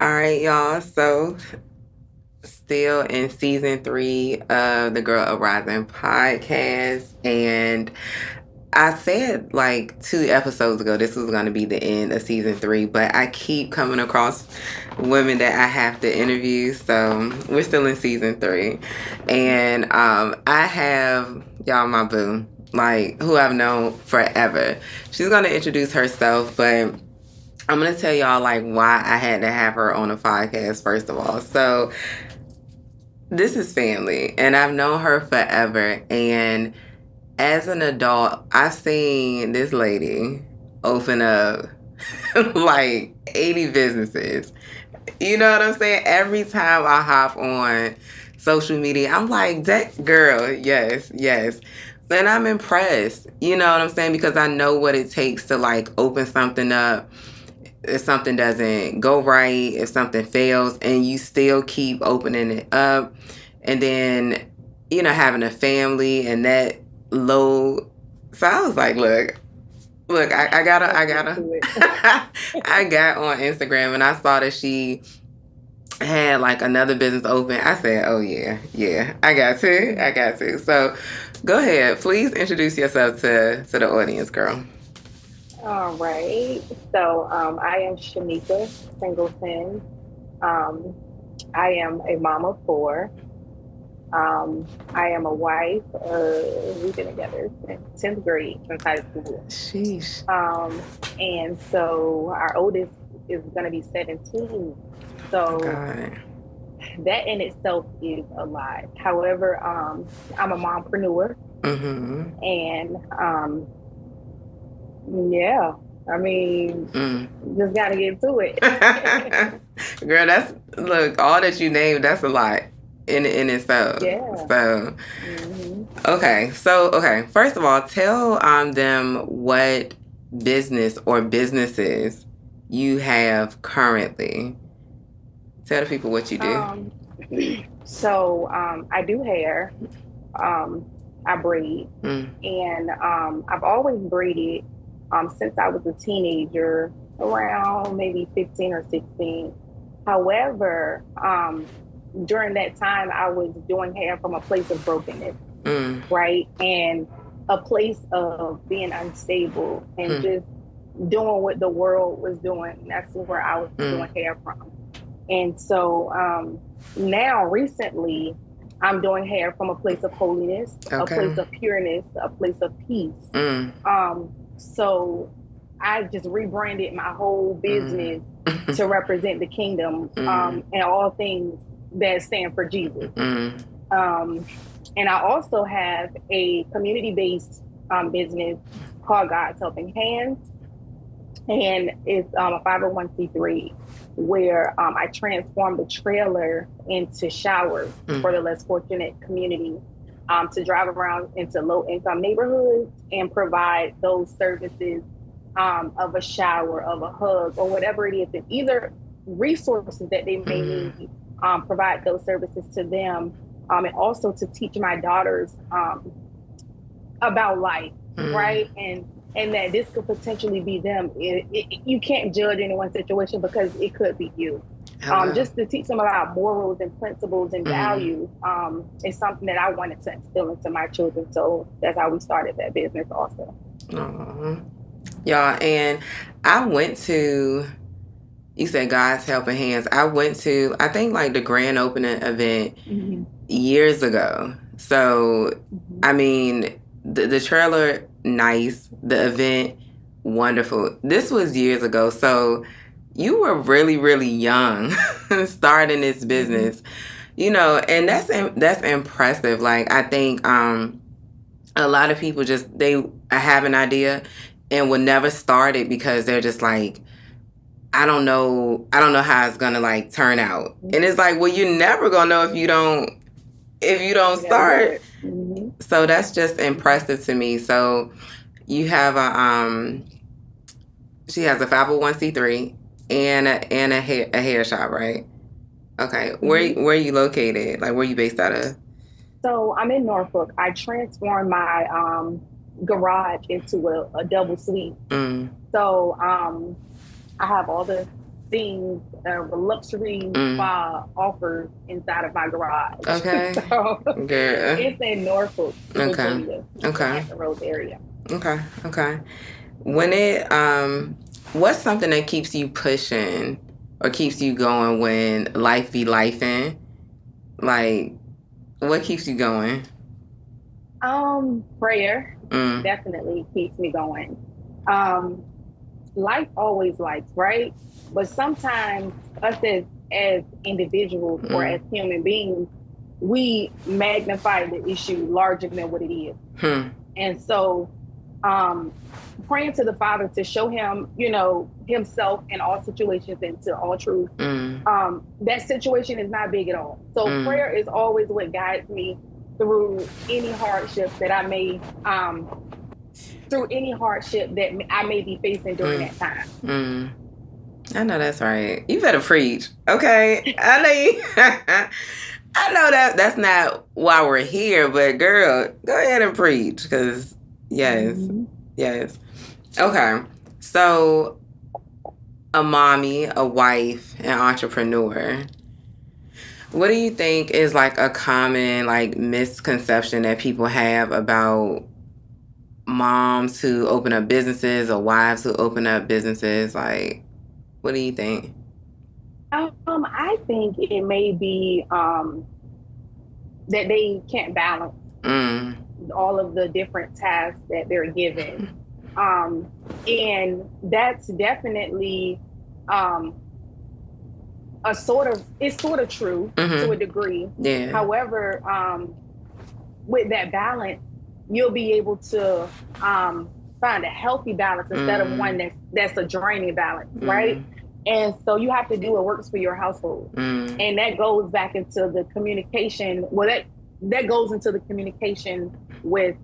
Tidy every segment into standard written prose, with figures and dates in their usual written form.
All right, y'all. So, still in season three of the Girl Uprising podcast. And I said like 2 episodes ago this was going to be the end of season three, but I keep coming across women that I have to interview. So, we're still in season three. And I have, y'all, my boo, like, who I've known forever. She's going to introduce herself, but I'm gonna tell y'all like why I had to have her on a podcast first of all. So this is family, and I've known her forever. And as an adult, I've seen this lady open up like 80 businesses. You know what I'm saying? Every time I hop on social media, I'm like, that girl, yes, yes. And I'm impressed. You know what I'm saying? Because I know what it takes to like open something up if something doesn't go right, if something fails, and you still keep opening it up, and then having a family and that low. So I was like, look, I gotta, I got on Instagram and I saw that she had like another business open. I said, oh yeah, I got to. So go ahead, please introduce yourself to the audience, girl. All right. I am Shemica Singleton. Um, I am a mom of four. I am a wife. We've been together since 10th grade, since high school. Sheesh. And so our oldest is going to be 17. So God. that in itself is a lot. However, I'm a mompreneur, Mm-hmm. and yeah, I mean, Mm. just got to get to it. Girl, that's look, all that you named, that's a lot in itself. Yeah. So hmm okay. First of all, tell them what business or businesses you have currently. Tell the people what you do. Um, I do hair. Um, I braid, Mm. and I've always braided since I was a teenager, around maybe 15 or 16. However, during that time, I was doing hair from a place of brokenness, Mm. right? And a place of being unstable and Mm. just doing what the world was doing. That's where I was Mm. doing hair from. And so now, recently, I'm doing hair from a place of holiness, a place Okay. of pureness, a place of peace. Mm. So I just rebranded my whole Mm. business to represent the kingdom Mm. and all things that stand for Jesus. Mm. Um, and I also have a community based business called God's Helping Hands. And it's a 501c3 where I transformed the trailer into showers for Mm. the less fortunate community to drive around into low income neighborhoods and provide those services of a shower, of a hug, or whatever it is, and either resources that they may Mm. need, provide those services to them, and also to teach my daughters about life, Mm. right? And that this could potentially be them. You can't judge anyone's situation because it could be you. Hello. Just to teach them about morals and principles and Mm. values is something that I wanted to instill into my children. So that's how we started that business also. Aw. Y'all, and I went to, you said God's Helping Hands. I went to, I think, like the grand opening event Mm-hmm. years ago. So, Mm-hmm. I mean, the trailer, nice. The event, wonderful. This was years ago. So, you were really, really young starting this Mm-hmm. business, and that's impressive. Like, I think a lot of people just, they have an idea and will never start it because they're just like, I don't know how it's gonna like turn out. And it's like, well, you're never gonna know if you don't You got to do start. it. Mm-hmm. So that's just impressive to me. So you have she has a 501c3 and a hair shop, right? Okay. Where Mm-hmm. where are you located? Like, where are you based out of? So I'm in Norfolk. I transformed my garage into a double suite. Mm. So I have all the things, luxury Mm. spa offers inside of my garage. Okay. So Girl. it's in Norfolk, Okay. Virginia, the Okay. Hampton Roads area. Okay. Okay. When it what's something that keeps you pushing or keeps you going when life be lifing? Like, what keeps you going? Prayer Mm. definitely keeps me going. Um, Life always likes, right? But sometimes us as individuals or Mm. as human beings, we magnify the issue larger than what it is. Hmm. And so um praying to the Father to show him, himself in all situations and to all truth. Mm. That situation is not big at all. So Mm. prayer is always what guides me through any hardship that I may through any hardship that I may be facing during Mm. that time. Mm. I know that's right. You better preach, okay? I know you. I know that's not why we're here, but girl, go ahead and preach, because yes, Mm-hmm. yes. Okay, so a mommy, a wife, an entrepreneur. What do you think is like a common like misconception that people have about moms who open up businesses or wives who open up businesses? Like, what do you think? I think it may be that they can't balance Mm. all of the different tasks that they're given. Um, and that's definitely um, it's sort of true to a Mm-hmm. degree. Yeah. However, with that balance, you'll be able to find a healthy balance instead of one Mm. that's a draining balance, right? Mm. And so you have to do what works for your household, Mm. and that goes back into the communication. Well, that goes into the communication with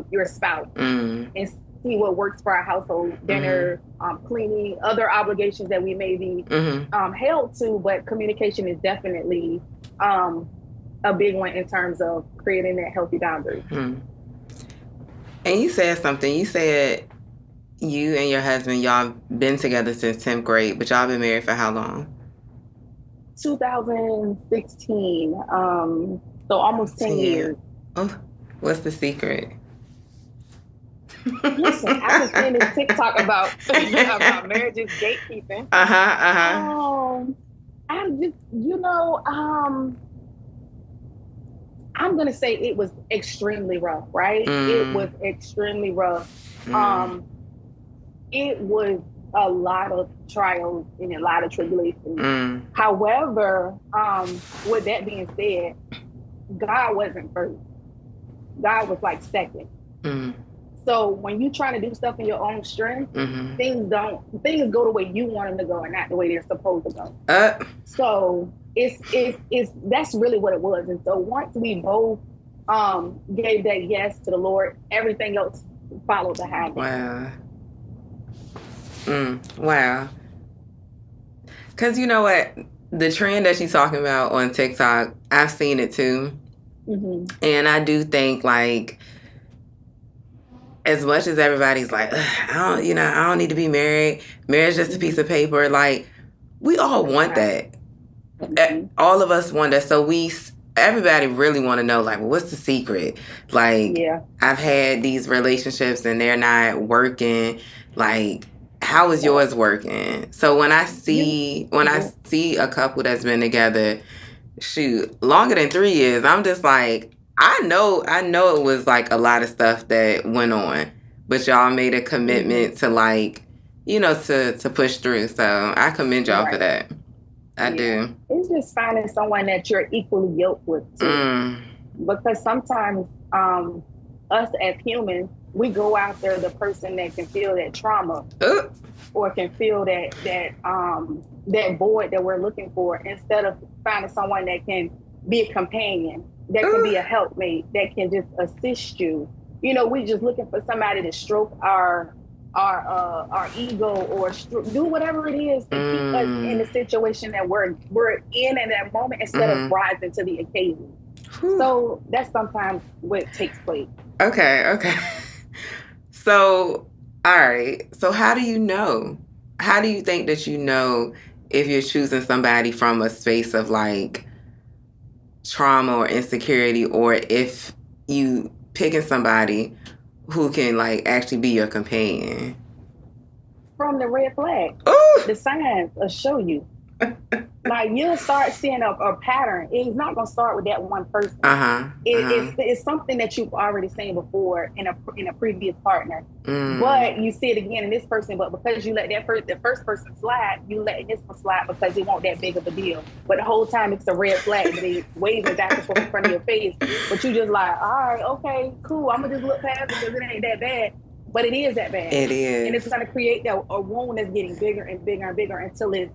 your spouse Mm. and see what works for our household, Mm. dinner, cleaning, other obligations that we may be Mm-hmm. held to. But communication is definitely a big one in terms of creating that healthy boundary. Mm. And you said something. You said you and your husband, y'all been together since 10th grade, but y'all been married for how long? 2016, so almost 10 10 years. years. Oh, what's the secret? Listen, I was seeing this TikTok about about Uh-huh, marriages gatekeeping. uh-huh. Um, I just, I'm gonna say it was extremely rough, right? It was Mm. extremely rough. Mm. Um, it was a lot of trials and a lot of tribulations. Mm. However, with that being said, God wasn't first. God was like second. Mm. So when you trying to do stuff in your own strength, Mm-hmm. things go the way you want them to go and not the way they're supposed to go. Uh, So it's that's really what it was. And so once we both gave that yes to the Lord, everything else followed behind it. wow. Wow. Because you know what? The trend that she's talking about on TikTok, I've seen it too. Mm-hmm. And I do think, like, as much as everybody's like, I don't need to be married. Marriage is just a piece Mm-hmm. of paper. Like, we all want Right. that. Mm-hmm. All of us want that. So everybody really want to know, like, well, what's the secret? Like, Yeah. I've had these relationships and they're not working. Like, how is yours working? So when I You see yeah. a couple that's been together, shoot, longer than 3 years, I'm just like, I know it was like a lot of stuff that went on, but y'all made a Mm-hmm. commitment to, like, to push through. So I commend y'all for Right. that. I Yeah. do. It's just finding someone that you're equally yoked with too. Mm. Because sometimes us as humans, we go after the person that can feel that trauma Ooh. or can feel that void that we're looking for instead of finding someone that can be a companion, that can Ooh. be a helpmate, that can just assist you. We just looking for somebody to stroke our ego or do whatever it is to keep us in the Mm. situation that we're in at that moment instead of Mm-hmm. rising to the occasion. Whew. So that's sometimes what takes place. Okay, okay. So, all right. So how do you know? How do you think that you know if you're choosing somebody from a space of like trauma or insecurity, or if you picking somebody who can like actually be your companion. From the red flag, Ooh. the signs will show you. Like you'll start seeing a pattern. It's not gonna start with that one person. It's something that you've already seen before in a previous partner, but you see it again in this person. But because you let the first person slide, you let this one slide because it won't that big of a deal. But the whole time it's a red flag. They waving back and forth in front of your face, but you just like, all right, okay, cool. I'm gonna just look past it because it ain't that bad. But it is that bad. It is, and it's gonna create a wound that's getting bigger and bigger and bigger until it's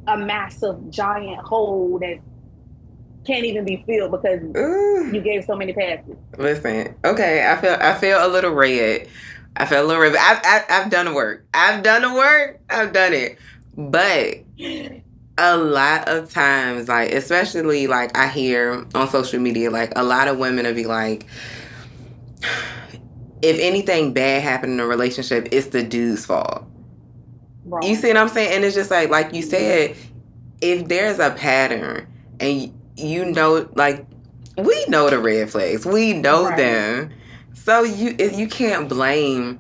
a massive giant hole that can't even be filled because you gave so many passes. Listen, okay, I feel a little red. I feel a little red. I've done the work. I've done it. But a lot of times, like especially like I hear on social media, like a lot of women will be like, if anything bad happened in a relationship, it's the dude's fault. Wrong. You see what I'm saying? And it's just like you said, if there's a pattern and you know, like we know the red flags, we know them, so you can't blame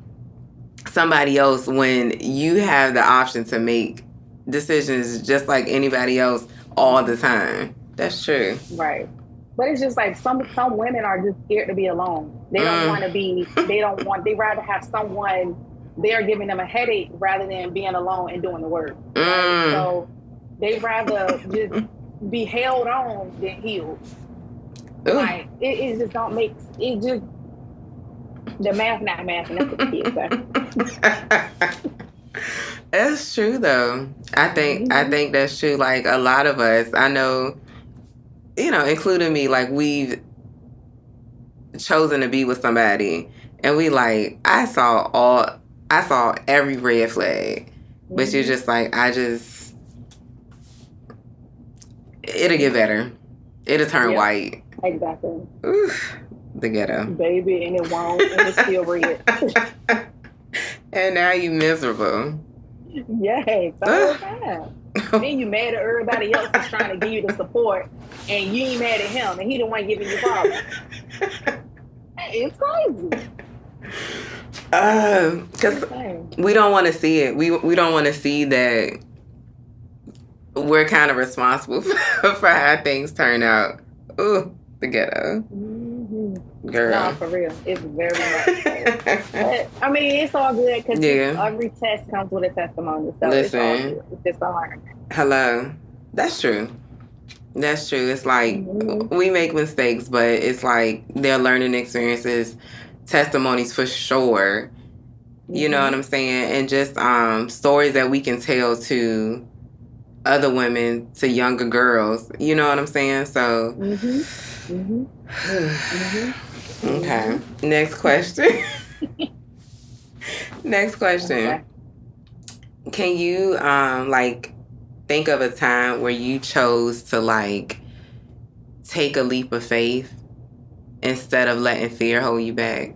somebody else when you have the option to make decisions just like anybody else all the time. That's true. Right. But it's just like some women are just scared to be alone. They don't want to be. They rather have someone there giving them a headache rather than being alone and doing the work. Right? So they rather just be held on than healed. Like it just don't make it. Just the math not math, and that's what the kids say. That's true though. I think that's true. Like a lot of us, I know, including me, like we've chosen to be with somebody and we like I saw every red flag, but you're just like, it'll get better. It'll turn white. Exactly. Oof, the ghetto. Baby, and it won't, and it's still red. And now you miserable. Yes, all the time. Then you mad at everybody else that's trying to give you the support, and you ain't mad at him, and he the one giving you problems. It's crazy. Because we don't want to see it. We don't want to see that we're kind of responsible for how things turn out. Ooh, the ghetto. Girl. No, for real. It's very much so. But, I mean, it's all good because every test comes with a testimony. So listen, it's all good. It's just a learning. Hello. That's true. It's like we make mistakes, but it's like they're learning experiences, testimonies for sure. You know what I'm saying? And just stories that we can tell to other women, to younger girls. You know what I'm saying? So okay. Next question. Okay. Can you like think of a time where you chose to like take a leap of faith instead of letting fear hold you back?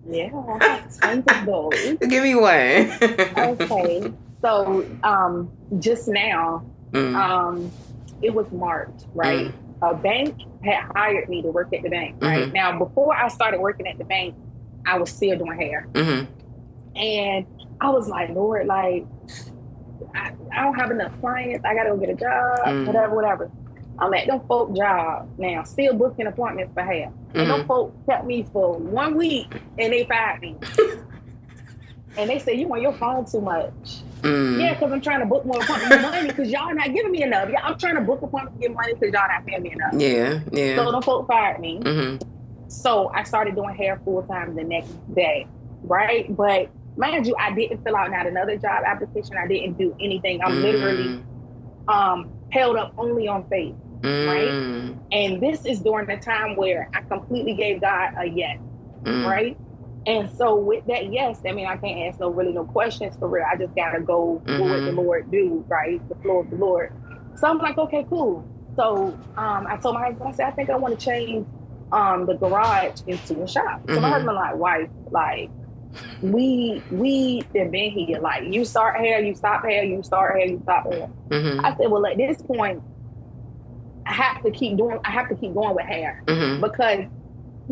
Yeah, I have tons of those. Give me one. Okay. So just now, it was March, right? A bank had hired me to work at the bank, right? Now, before I started working at the bank, I was still doing hair. And I was like, Lord, like, I don't have enough clients. I got to go get a job, whatever. I'm at them folk job now, still booking appointments for hair. And them folk kept me for 1 week and they fired me. And they said, you on your phone too much. Yeah, because I'm trying to book more appointments, money because y'all not giving me enough. Yeah, I'm trying to book appointments to get money because y'all not paying me enough. Yeah. So them folk fired me. So I started doing hair full time the next day, right? But mind you, I didn't fill out not another job application. I didn't do anything. I'm literally held up only on faith, right? And this is during the time where I completely gave God a yes, right? And so with that yes, I mean, I can't ask no questions for real. I just gotta go with what the Lord do, right? The flow of the Lord. So I'm like, okay, cool. So I told my husband, I said, I think I want to change the garage into a shop. So my husband like, wife, like, we have been here. Like, you start hair, you stop hair, you start hair, you stop hair. I Mm-hmm. said, well, at this point, I have to keep going with hair, Mm-hmm. because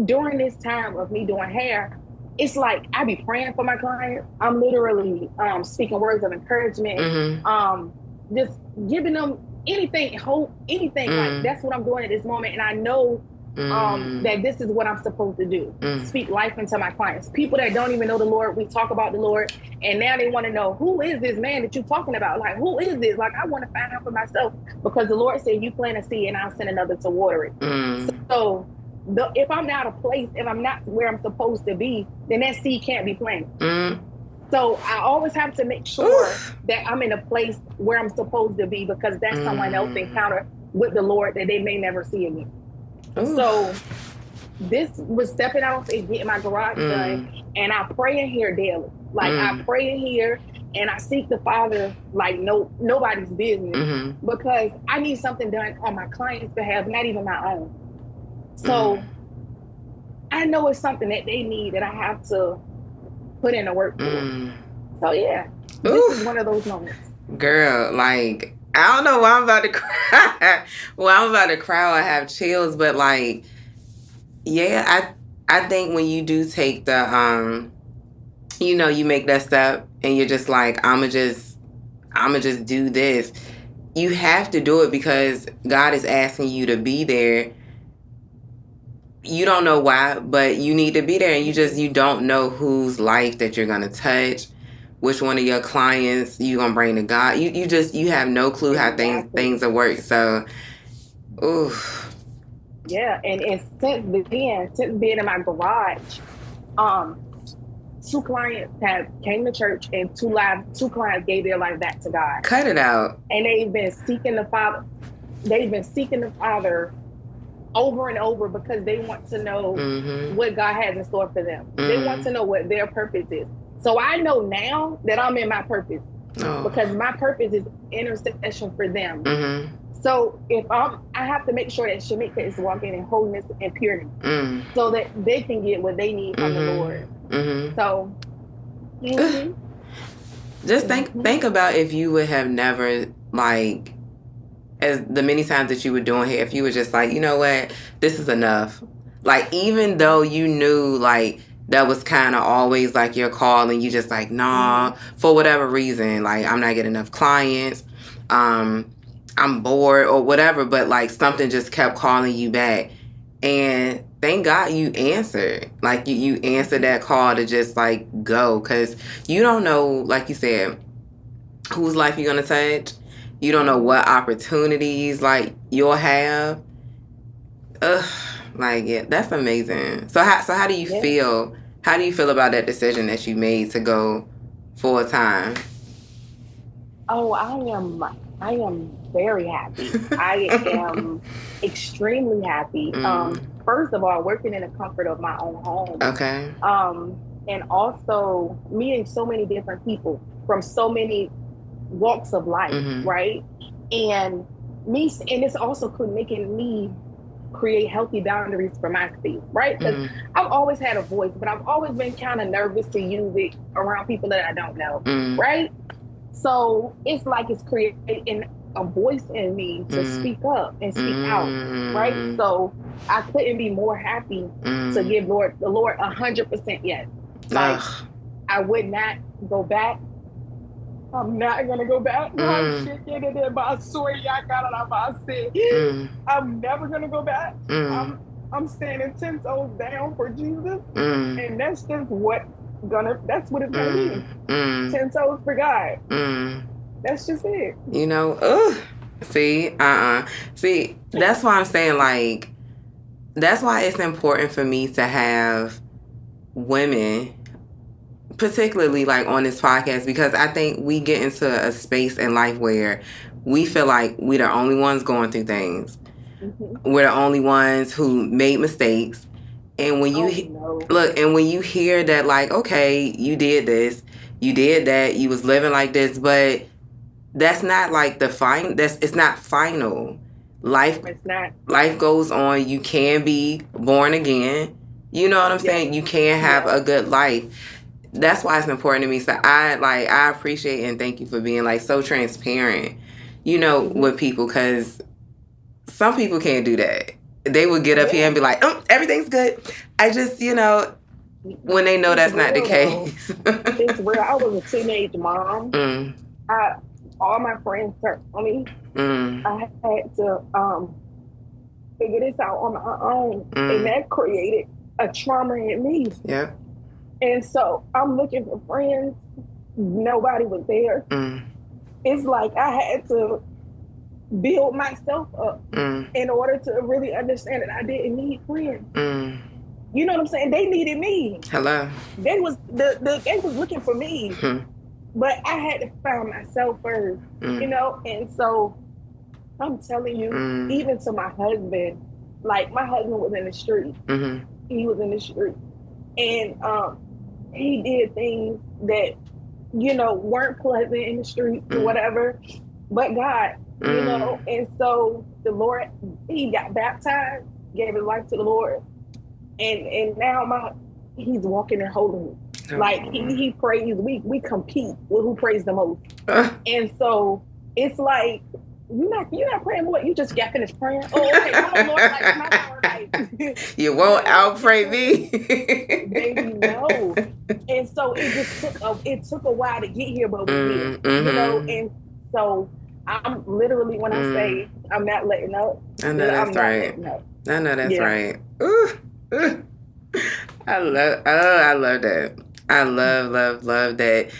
during this time of me doing hair, it's like I be praying for my client. I'm literally speaking words of encouragement, Mm-hmm. um, just giving them anything, hope, anything. Like, Mm-hmm. that's what I'm doing at this moment, and I know that this is what I'm supposed to do. Mm-hmm. Speak life into my clients. People that don't even know the Lord, we talk about the Lord, and now they want to know, who is this man that you're talking about? Like, who is this? Like, I want to find out for myself, because the Lord said, "You plant a seed, and I'll send another to water it." Mm-hmm. So if I'm out of place, if I'm not where I'm supposed to be, then that seed can't be planted. Mm-hmm. So I always have to make sure Oof. that I'm in a place where I'm supposed to be, because that's someone else Mm-hmm. encounter with the Lord that they may never see again. So Oof. this was stepping out and getting my garage done, Mm-hmm. and I pray in here daily. Like, I Mm-hmm. pray in here, and I seek the Father like nobody's business, Mm-hmm. because I need something done on my client's behalf, not even my own. Mm-hmm. So I know it's something that they need that I have to put in the work for. Mm-hmm. So yeah, this is Oof. one of those moments. Girl, like, I don't know why I'm about to cry. Well, I'm about to cry or have chills, but like, yeah, I think when you do take the you make that step and you're just like, I'ma just do this. You have to do it because God is asking you to be there. You don't know why, but you need to be there, and you don't know whose life that you're gonna touch, which one of your clients you gonna bring to God. You have no clue how things Exactly. will work. So, oof. Yeah, and since being in my garage, um, two clients have came to church, and two clients gave their life back to God, Cut it out. and they've been seeking the Father. They've been seeking the Father over and over, because they want to know Mm-hmm. what God has in store for them. They want Mm-hmm. to know what their purpose is. So I know now that I'm in my purpose, because Oh. my purpose is intercession for them. Mm-hmm. So I have to make sure that Shemica is walking in holiness and purity, Mm. so that they can get what they need from the Lord. Mm-hmm. Mm-hmm. So, mm-hmm, Just mm-hmm, think about if you would have never, like, as the many times that you were doing here, if you were just like, you know what, this is enough. Like, even though you knew, like, that was kind of always like your call, and you just like, mm-hmm. nah, for whatever reason, like, I'm not getting enough clients, um I'm bored or whatever, but like something just kept calling you back, and thank God you answered. Like, you answered Mm-hmm. that call to just like go, because you don't know, like you said, whose life you're gonna touch. You don't know Mm-hmm. what opportunities like you'll have. Ugh, like, yeah, that's amazing. So how do you Yeah. feel? How do you feel about that decision that you made to go full time? Oh, I am very happy. I am extremely happy. Mm, First of all, working in the comfort of my own home. okay. Um, and also meeting so many different people from so many walks of life, Mm-hmm. right? And and it's also making me create healthy boundaries for my space, right? Because Mm-hmm. I've always had a voice, but I've always been kind of nervous to use it around people that I don't know, Mm-hmm. right? So it's like it's creating a voice in me to speak up and speak out, right? Mm-hmm. So I couldn't be more happy to Mm-hmm. give the Lord 100% yes. Like, Ugh. I would not go back. I'm not gonna go back. Mm, mm, I'm never gonna go back. mm, I'm standing 10 toes down for Jesus, mm, and that's what it's gonna mm, be. mm, 10 toes for God. mm. That's just it. Ugh. See, See, that's why I'm saying, like, that's why it's important for me to have women, particularly like on this podcast, because I think we get into a space in life where we feel like we're the only ones going through things. Mm-hmm. We're the only ones who made mistakes. And when Oh you no. look, and when you hear that, like, okay, you did this, you did that, you was living like this, but that's not like it's not final. Life No, it's not. life goes on. You can be born again. You know what I'm Yes. saying? You can have Yes. a good life. that's why it's important to me. So I appreciate and thank you for being like so transparent, with people, because some people can't do that. They would get up here and be like, "Oh, everything's good." I just, when they know It's that's not the real though. case. It's real. I was a teenage mom. Mm, I all my friends turned on me. mm, I had to figure this out on my own, and mm. that created a trauma in me. Yeah. And so I'm looking for friends. Nobody was there. Mm, It's like I had to build myself up mm, in order to really understand that I didn't need friends. mm. You know what I'm saying? They needed me. Hello. They was looking for me, Mm, but I had to find myself first. mm, And so I'm telling you, mm, even to my husband, like my husband was in the street. mm, He was in the street, and he did things that weren't pleasant in the streets or mm, whatever. But God, mm. and so the Lord, he got baptized, gave his life to the Lord, and now he's walking in holiness. Like he prays, we compete with who prays the most. And so it's like you're not praying, Lord. You just got finished praying. Oh, okay, come on, Lord. Like my Lord, like You won't out pray me. baby, no. And so it took a while to get here, but we here. Mm-hmm. And so I'm literally, when I say I'm not letting up, I know I'm that's not right. letting up. I know that's Yeah. right. Ooh, ooh. I love that. I love that.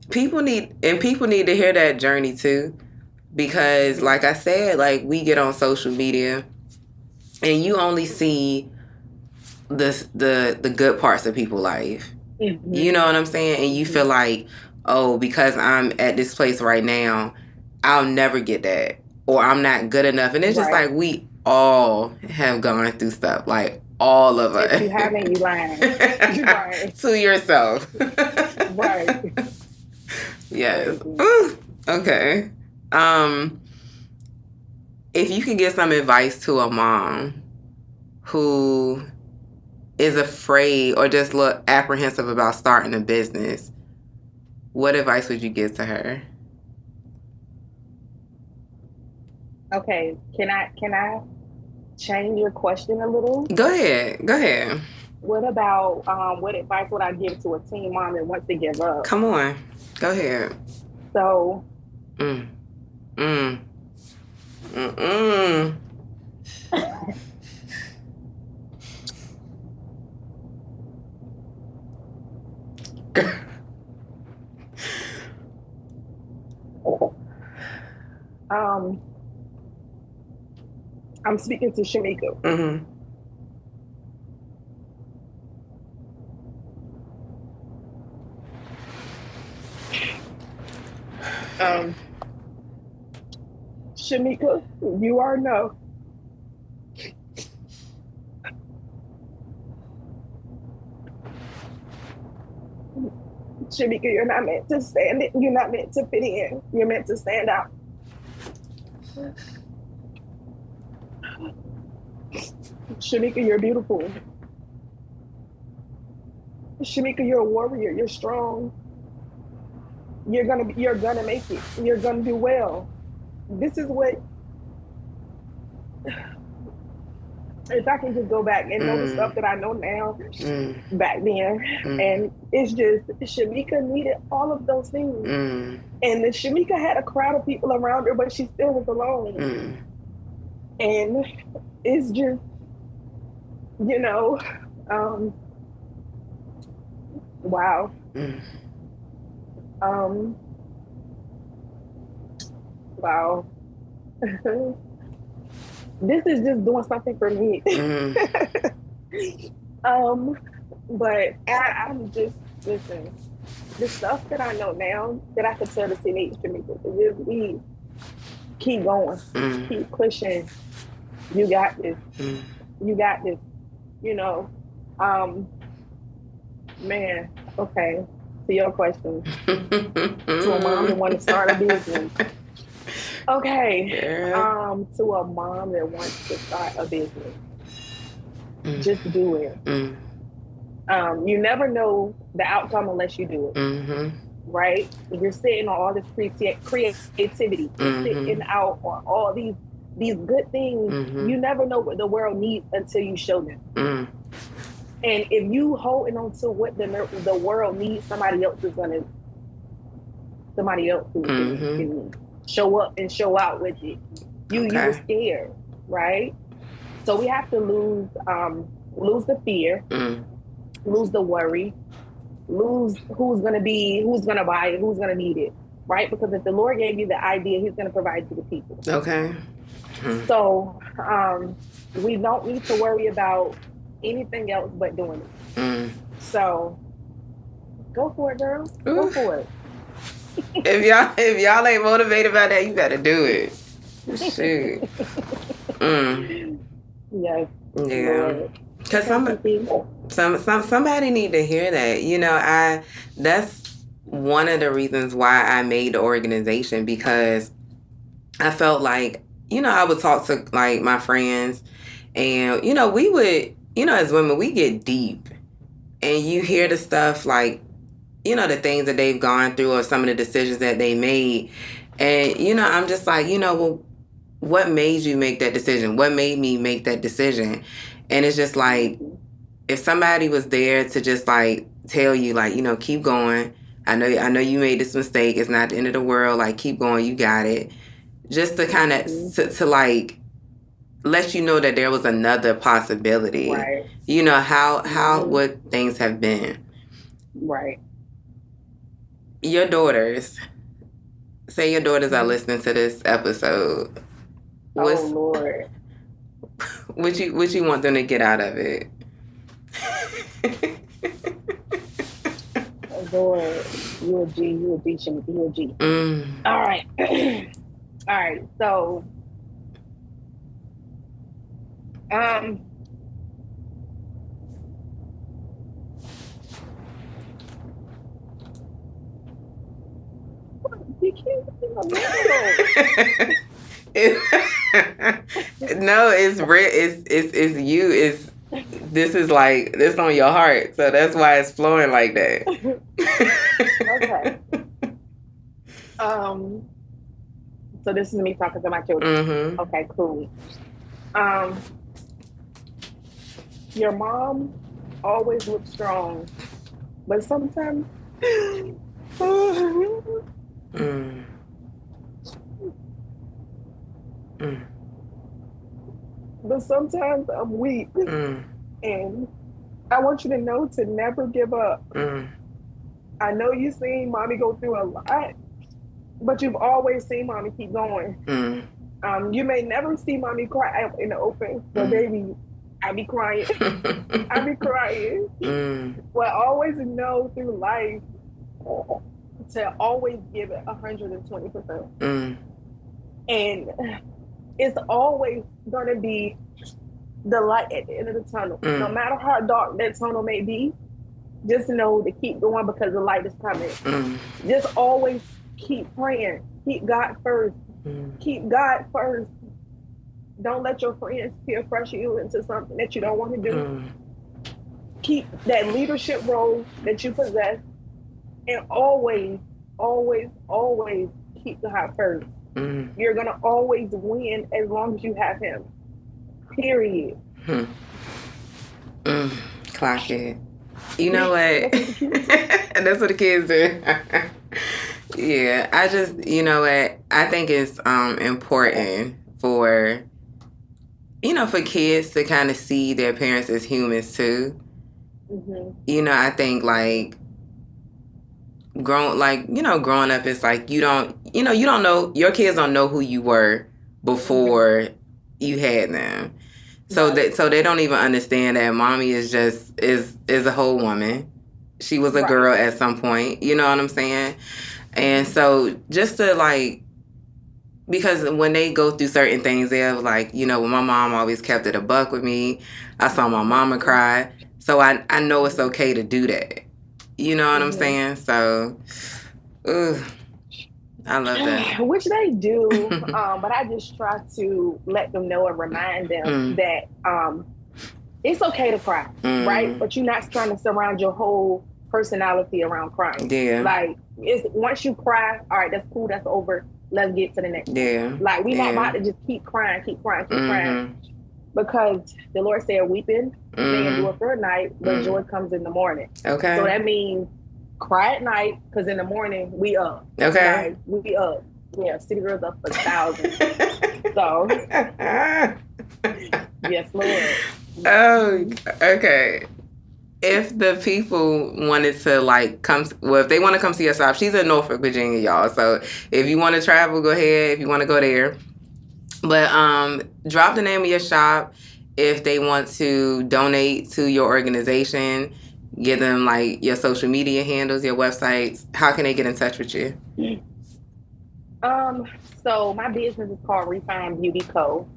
People need to hear that journey too, because Mm-hmm. like I said, like we get on social media and you only see the good parts of people's life. Mm-hmm. You know what I'm saying? And you Mm-hmm. feel like, oh, because I'm at this place right now, I'll never get that, or I'm not good enough. And it's just Right. like we all have gone through stuff, like all of If us. you haven't, you lying. You right. To yourself. Right. Yes. Crazy. Ooh, okay. Um, if you could give some advice to a mom who is afraid or just look apprehensive about starting a business, what advice would you give to her? Okay. Can I change your question a little? Go ahead. Go ahead. What about what advice would I give to a teen mom that wants to give up? Come on. Go ahead. So Mm. Mm. Mm-mm. um I'm speaking to Shemica. Mm-hmm. Um Shemica, you are no. Shemika, you're not meant to stand it. You're not meant to fit in. You're meant to stand out. Shemika, you're beautiful. Shemika, you're a warrior. You're strong. You're gonna make it. You're gonna do well. This is what, if I can just go back and know the stuff that I know now back then. And it's just Shemika needed all of those things. And Shemika had a crowd of people around her, but she still was alone. And it's just, wow. Wow. This is just doing something for me. But I'm just, listen, the stuff that I know now that I could tell the teenage Shemika is we keep going, keep pushing. You got this. You got this. Man, okay. To your question, to a mom that wants to start a business. Okay. Yeah. To a mom that wants to start a business, just do it. You never know the outcome unless you do it. Mm-hmm. Right? You're sitting on all this creativity. You're sitting Mm-hmm. out on all these good things. Mm-hmm. You never know what the world needs until you show them. Mm. And if you holding on to what the world needs, somebody else who Mm-hmm. can show up and show out with it. You were Okay. scared, right? So we have to lose the fear, Mm. lose the worry, lose who's gonna buy it, who's gonna need it, right? Because if the Lord gave you the idea, He's gonna provide to the people. Okay. Mm. So we don't need to worry about anything else but doing it. Mm. So go for it, girl. Go Ooh. for it. If y'all ain't motivated by that, you better do it. Shoot. Mm. Yes, Yeah. Lord. Cause Okay, Kiki. somebody need to hear that. That's one of the reasons why I made the organization, because I felt like, I would talk to like my friends, and we would, as women, we get deep, and you hear the stuff like, the things that they've gone through or some of the decisions that they made. And, I'm just like, well, what made you make that decision? What made me make that decision? And it's just like, if somebody was there to just like tell you, like, keep going. I know you made this mistake. It's not the end of the world. Like, keep going. You got it. Just to kind of, Mhm. to like, let you know that there was another possibility. Right. How Mhm. would things have been? Right. Your daughters, say your daughters are Mhm. listening to this episode. Oh What's Lord. what you want them to get out of it? Oh Lord. You a G. You a G. Shemica. You a G. Mm. All right. All right. So um. You can't in the middle. No, it's real. It's you. This is like this on your heart, so that's why it's flowing like that. Okay. Um. So this is me talking to my children. Mm-hmm. Okay. Cool. Um. Your mom always looks strong, but sometimes. Mm. Mm. But sometimes I'm weak, Mm. and I want you to know to never give up. Mm. I know you've seen mommy go through a lot, but you've always seen mommy keep going. Mm. You may never see mommy cry out in the open, but Mm. baby, I be crying. I be crying. Mm. But always know through life to always give it 120%. Mm. And it's always going to be the light at the end of the tunnel. No Mm. matter how dark that tunnel may be, just know to keep going because the light is coming. Mm. Just always keep praying. Keep God first. Mm. Keep God first. Don't let your friends peer pressure you into something that you don't want to do. Mm. Keep that leadership role that you possess, and always, always, always keep God first. Mm. You're gonna always win as long as you have Him. Period. Mm. Mm. Clock it. You know what? And that's what the kids do. Yeah, I just, what? I think it's important for, for kids to kind of see their parents as humans too. Mm-hmm. I think like growing up, it's like you don't know, your kids don't know who you were before you had them. So Right. so they don't even understand that mommy is a whole woman. She was a Right. girl at some point, you know what I'm saying? And so just to like, because when they go through certain things, they're like, when my mom always kept it a buck with me. I saw my mama cry. So I know it's okay to do that. You know what I'm saying? So, I love that. Which they do, but I just try to let them know and remind them that it's okay to cry, right? But you're not trying to surround your whole personality around crying. Yeah. Like, it's once you cry, all right, that's cool, that's over. Let's get to the next one. Yeah. Like, we not Yeah. about to just keep crying, keep crying, keep crying. Mm-hmm. Because the Lord said, weeping may endure Mm-hmm. for a night, but joy comes in the morning. Okay. So that means cry at night, because in the morning we up. Okay. Like, we up. Yeah, City Girls up for thousands. So, yes, Lord. Oh, okay. If the people wanted to if they want to come see your shop, she's in Norfolk, Virginia, y'all. So if you want to travel, go ahead. If you want to go there, but drop the name of your shop. If they want to donate to your organization, give them like your social media handles, your websites. How can they get in touch with you? So my business is called Refine Beauty Co.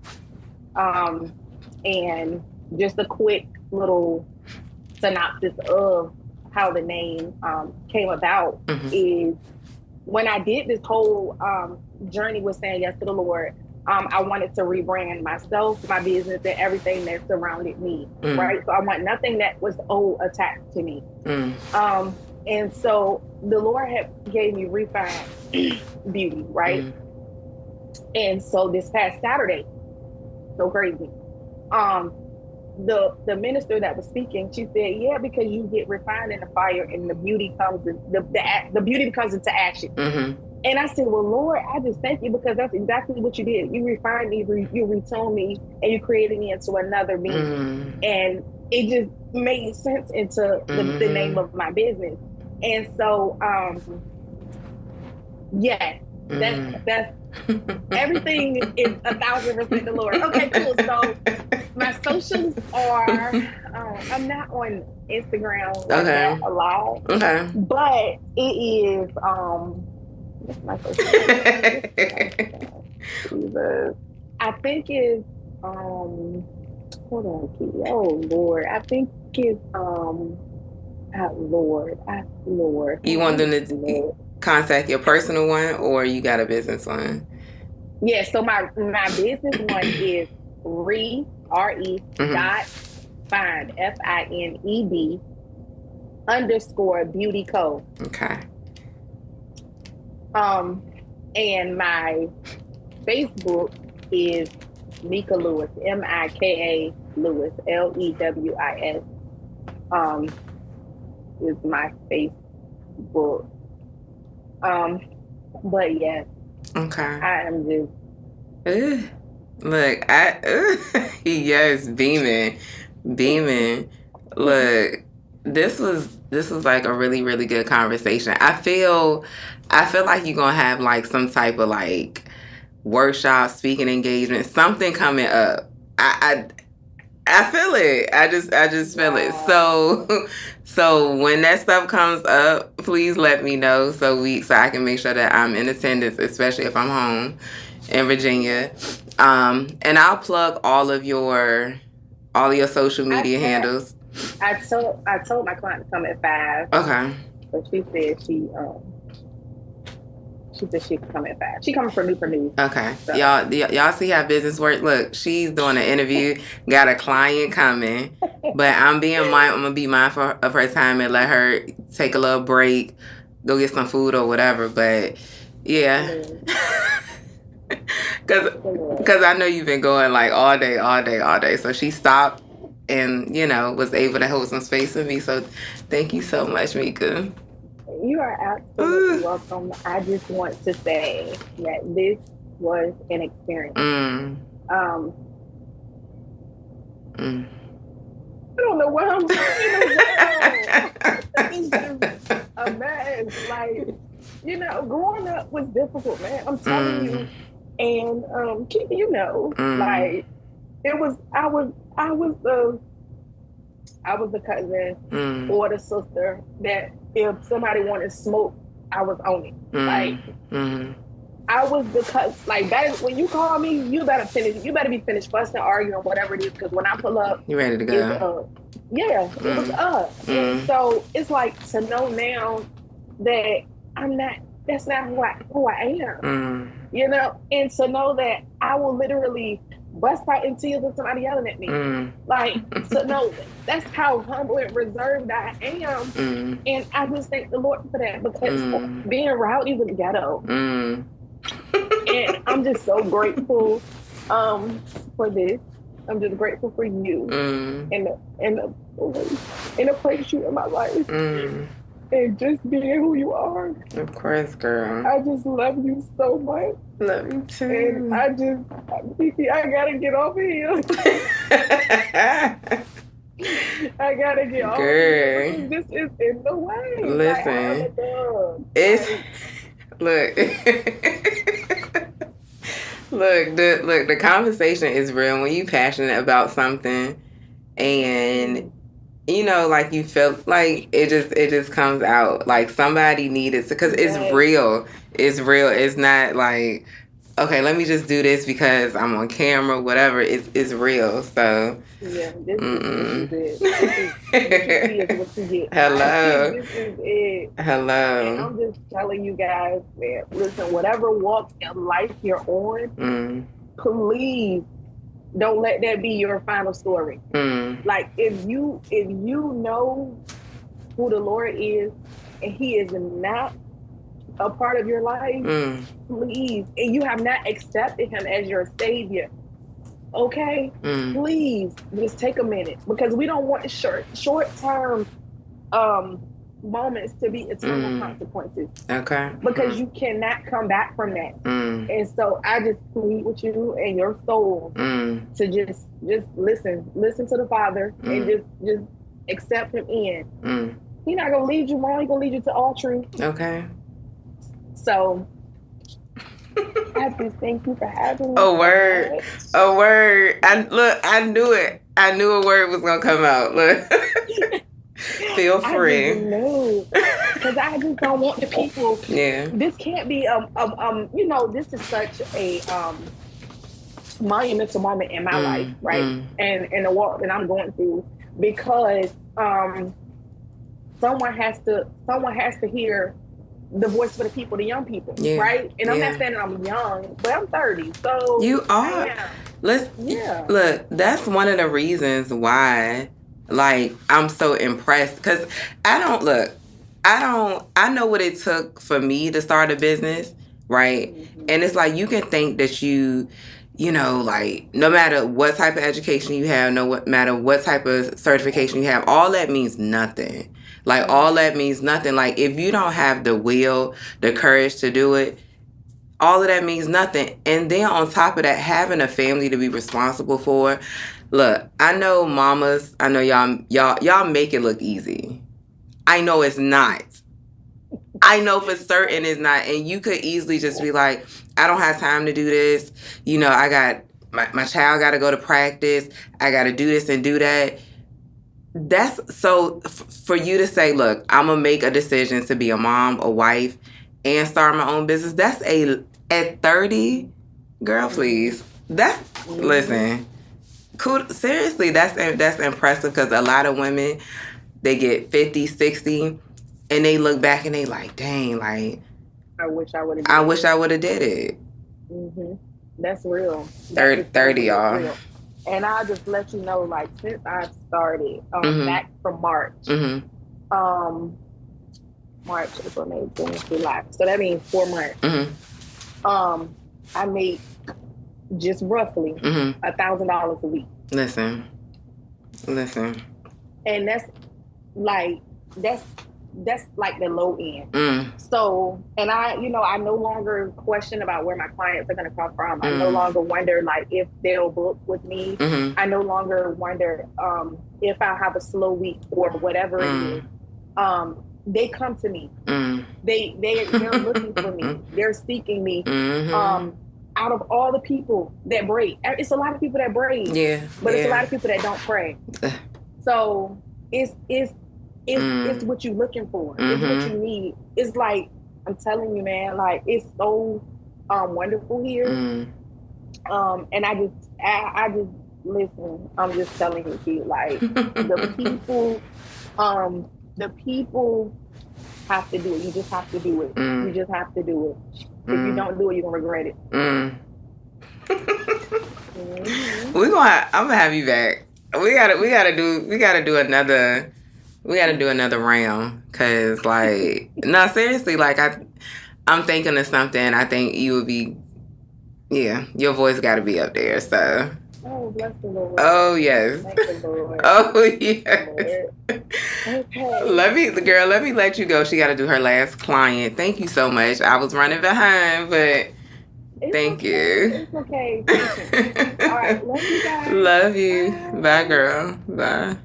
And just a quick little synopsis of how the name came about is when I did this whole journey with saying yes to the Lord, I wanted to rebrand myself, my business, and everything that surrounded me, right? So I want nothing that was old attached to me. And so the Lord gave me Refine Beauty, right? And so this past Saturday, so crazy, the minister that was speaking, she said, yeah, because you get refined in the fire and the beauty comes in, the beauty comes into action. And I said, well, Lord, I just thank you, because that's exactly what you did. You refined me, you retoned me, and you created me into another me. And it just made sense into the name of my business. And so, yeah, that's everything is 1,000% the Lord. Okay, cool. So my socials are, I'm not on Instagram like that a lot. Okay. But it is, what's my social media? I think it's, hold on, Kitty. Oh, Lord. I think it's, Lord. You want them to contact your personal one, or you got a business one? Yeah, so my business one is dot find FINED _beauty co. Okay. And my Facebook is Mika Lewis, MIKA Lewis, LEWIS. Is my Facebook. But yeah. Okay. I am just. Look, yes, beaming. Look, this was like a really, really good conversation. I feel like you're gonna have like some type of like workshop, speaking engagement, something coming up. I feel it. I just feel it. So when that stuff comes up, please let me know so I can make sure that I'm in attendance, especially if I'm home in Virginia. And I'll plug all of your social media handles. I told my client to come at 5. Okay. But she said she said she could come at 5. She coming for Newport News. Okay. So. Y'all see how business works? Look, she's doing an interview, got a client coming, but I'm gonna be mindful of her time and let her take a little break, go get some food or whatever. But yeah. Cause I know you've been going like all day. So she stopped and, was able to hold some space with me. So thank you so much, Mika. You are absolutely welcome. I just want to say that this was an experience. I don't know what I'm saying. It's just a mess. Like, growing up was difficult, man. I'm telling you. And like, it was. I was the cousin or the sister that if somebody wanted smoke, I was on it. Like, I was the cousin. Like, that is when you call me, you better finish. You better be finished fussing, arguing, whatever it is. Because when I pull up, you ready to go? It was up. And so it's like to know now that I'm not. That's not who I am. And to know that I will literally bust out in tears with somebody yelling at me. Like, so no, that's how humble and reserved I am. And I just thank the Lord for that, because being rowdy was ghetto. And I'm just so grateful for this. I'm just grateful for you and the place you in my life. And just being who you are. Of course, girl. I just love you so much. Love you too. And I gotta get off here. I gotta get off here because this is in the way. Listen, look. Look, the conversation is real when you passionate about something, and you know, like you feel like it just comes out. Like somebody needed, because it's real. It's real. It's not like, okay, let me just do this because I'm on camera, whatever. It's real. So yeah, this is it. What you get. Hello. This is it. Hello. And I'm just telling you guys, man, listen, whatever walk in life you're on, please don't let that be your final story. Like if you know who the Lord is and He is not a part of your life, please, and you have not accepted Him as your Savior, okay, please just take a minute, because we don't want short-term moments to be eternal consequences. Okay. Because you cannot come back from that. And so I just plead with you and your soul to just listen to the Father and just accept Him in. He's not gonna lead you wrong. He's gonna lead you to all truth. Okay. So I just thank you for having me. A word. I knew it. I knew a word was gonna come out. Look. Feel free. I just knew, because I just don't want the people. Yeah. This can't be you know, this is such a monumental moment in my life, right? And the walk that I'm going through, because someone has to hear the voice for the people, the young people, right? And I'm not saying that I'm young, but I'm 30, so you are. Look, that's one of the reasons why, like, I'm so impressed, because I know what it took for me to start a business, right? And it's like, you can think that you know, like, no matter what type of education you have, no matter what type of certification you have, all that means nothing. Like, all that means nothing. Like, if you don't have the will, the courage to do it, all of that means nothing. And then on top of that, having a family to be responsible for. Look, I know mamas, I know y'all make it look easy. I know it's not. I know for certain it's not. And you could easily just be like, I don't have time to do this. You know, I got my child got to go to practice. I got to do this and do that. That's so for you to say, look, I'm going to make a decision to be a mom, a wife, and start my own business. That's at 30, girl, please. Listen, cool. Seriously, that's impressive, because a lot of women, they get 50, 60, and they look back and they like, dang, like, I wish I would have did it. That's real. 30, y'all. Real. And I'll just let you know, like, since I started back from March, March, April, May, June, July. So that means 4 months. I made just roughly $1,000 a week. Listen. And that's like the low end. So, and I no longer question about where my clients are going to come from. I no longer wonder, like, if they'll book with me. I no longer wonder if I have a slow week or whatever it is. They come to me. They're looking for me. They're seeking me. Out of all the people that braid, it's a lot of people that braid. But it's a lot of people that don't pray. So it's what you're looking for. It's what you need. It's like, I'm telling you, man, like, it's so wonderful here. And I just listen. I'm just telling you, like, the people have to do it. You just have to do it. You just have to do it. If you don't do it, you're gonna regret it. Hmm. I'm gonna have you back. We gotta do another we gotta do another round. Cause like no seriously, like I'm thinking of something. I think you would be yeah, your voice gotta be up there. So Oh, bless the Lord. oh yes. Thank the Lord. Oh Thank the yes. Lord. Okay. Let me let you go. She gotta do her last client. Thank you so much. I was running behind, but It's thank okay. you. It's okay. Patience. All right. Love you guys. Love you. Bye Bye. girl. Bye.